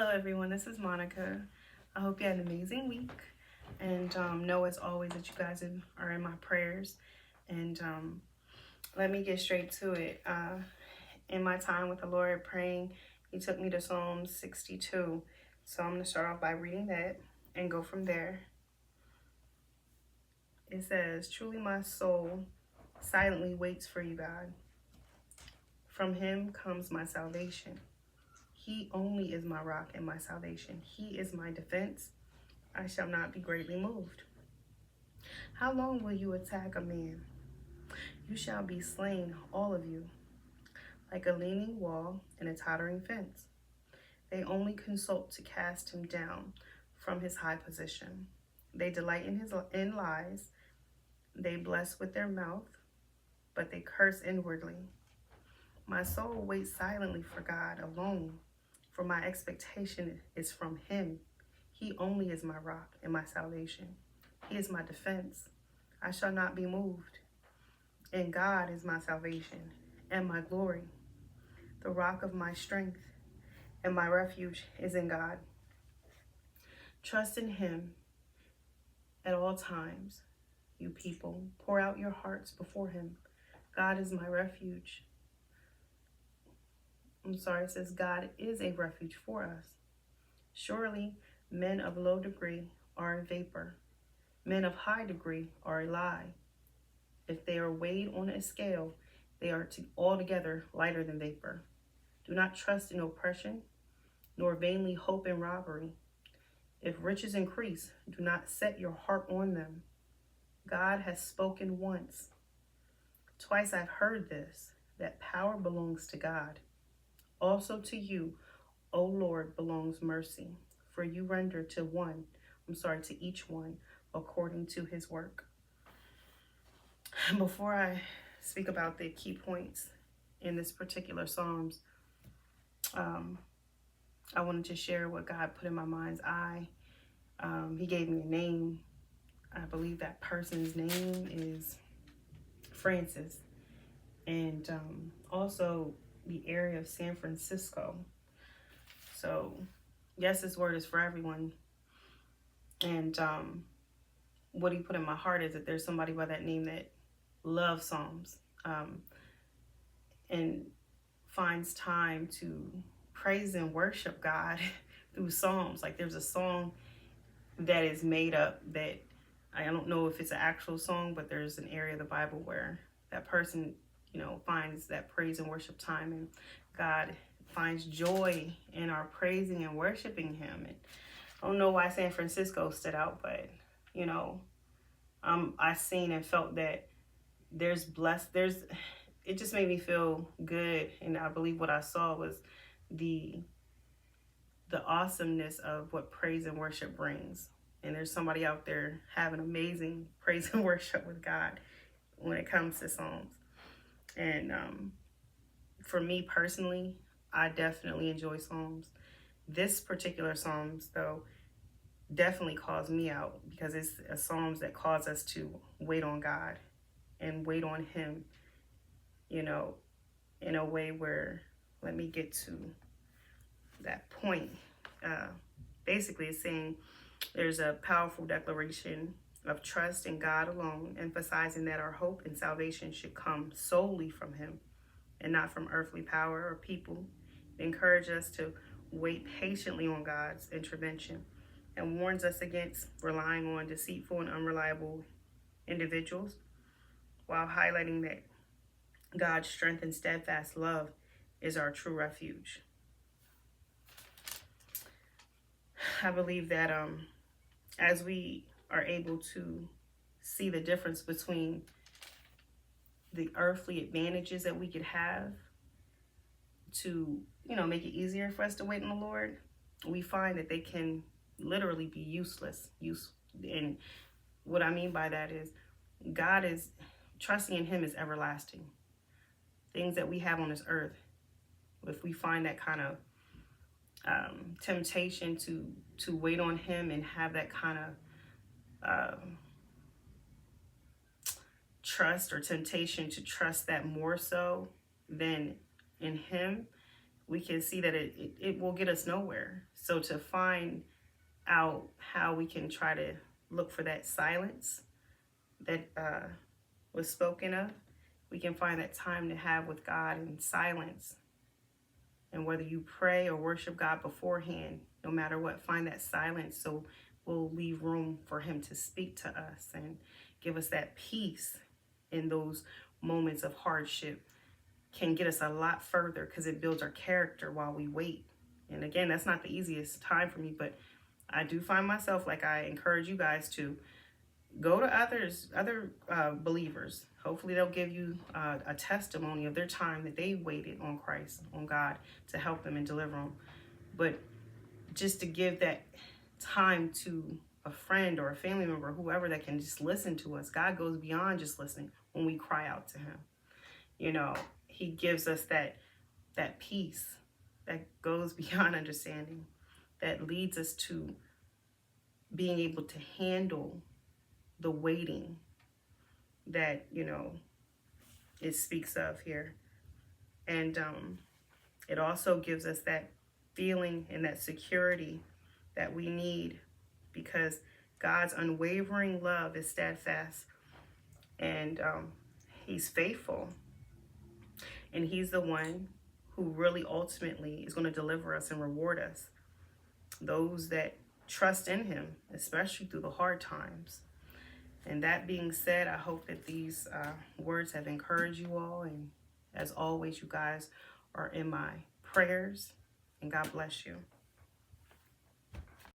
Hello, everyone. This is Monica. I hope you had an amazing week, and know as always that you guys are in my prayers. And let me get straight to it. In my time with the Lord praying, He took me to Psalm 62. So I'm going to start off by reading that and go from there. It says, "Truly my soul silently waits for you, God. From Him comes my salvation. He only is my rock and my salvation. He is my defense. I shall not be greatly moved. How long will you attack a man? You shall be slain, all of you, like a leaning wall and a tottering fence. They only consult to cast him down from his high position. They delight in lies. They bless with their mouth, but they curse inwardly. My soul waits silently for God alone, for my expectation is from Him. He only is my rock and my salvation. He is my defense. I shall not be moved. And God is my salvation and my glory, the rock of my strength, and my refuge is in God. Trust in Him at all times, you people. Pour out your hearts before Him. God is my refuge. It says God is a refuge for us. Surely men of low degree are a vapor. Men of high degree are a lie. If they are weighed on a scale, they are altogether lighter than vapor. Do not trust in oppression, nor vainly hope in robbery. If riches increase, do not set your heart on them. God has spoken once. Twice I've heard this, that power belongs to God. Also to you, O Lord, belongs mercy, for you render to each one according to his work." Before I speak about the key points in this particular Psalms, I wanted to share what God put in my mind's eye. He gave me a name. I believe that person's name is Francis. And also the area of San Francisco. So, yes, this word is for everyone. And what he put in my heart is that there's somebody by that name that loves Psalms and finds time to praise and worship God through Psalms. Like there's a song that is made up that I don't know if it's an actual song, but there's an area of the Bible where that person, finds that praise and worship time, and God finds joy in our praising and worshiping Him. And I don't know why San Francisco stood out, but I seen and felt that it just made me feel good, and I believe what I saw was the awesomeness of what praise and worship brings. And there's somebody out there having amazing praise and worship with God when it comes to Psalms. And for me personally, I definitely enjoy Psalms. This particular Psalms, though, definitely calls me out because it's a Psalms that calls us to wait on God and wait on Him, in a way where, let me get to that point. Basically, it's saying there's a powerful declaration of trust in God alone, emphasizing that our hope and salvation should come solely from Him and not from earthly power or people. It encourages us to wait patiently on God's intervention and warns us against relying on deceitful and unreliable individuals, while highlighting that God's strength and steadfast love is our true refuge. I believe that as we are able to see the difference between the earthly advantages that we could have to, make it easier for us to wait on the Lord, we find that they can literally be useless. And what I mean by that is trusting in Him is everlasting. Things that we have on this earth, if we find that kind of temptation to wait on Him and have that kind of trust or temptation to trust that more so than in Him, we can see that it will get us nowhere. So to find out how we can try to look for that silence that was spoken of, we can find that time to have with God in silence. And whether you pray or worship God beforehand, no matter what, find that silence so we'll leave room for him to speak to us and give us that peace in those moments of hardship. Can get us a lot further because it builds our character while we wait. And again, that's not the easiest time for me, but I do find myself, like I encourage you guys to go to other believers. Hopefully they'll give you a testimony of their time that they waited on Christ, on God, to help them and deliver them. But just to give that time to a friend or a family member, whoever that can just listen to us. God goes beyond just listening when we cry out to him. You know, he gives us that peace that goes beyond understanding, that leads us to being able to handle the waiting that, you know, it speaks of here. And it also gives us that feeling and that security that we need, because God's unwavering love is steadfast, and he's faithful, and he's the one who really ultimately is going to deliver us and reward us, those that trust in him, especially through the hard times. And that being said, I hope that these words have encouraged you all. And as always, you guys are in my prayers. And God bless you.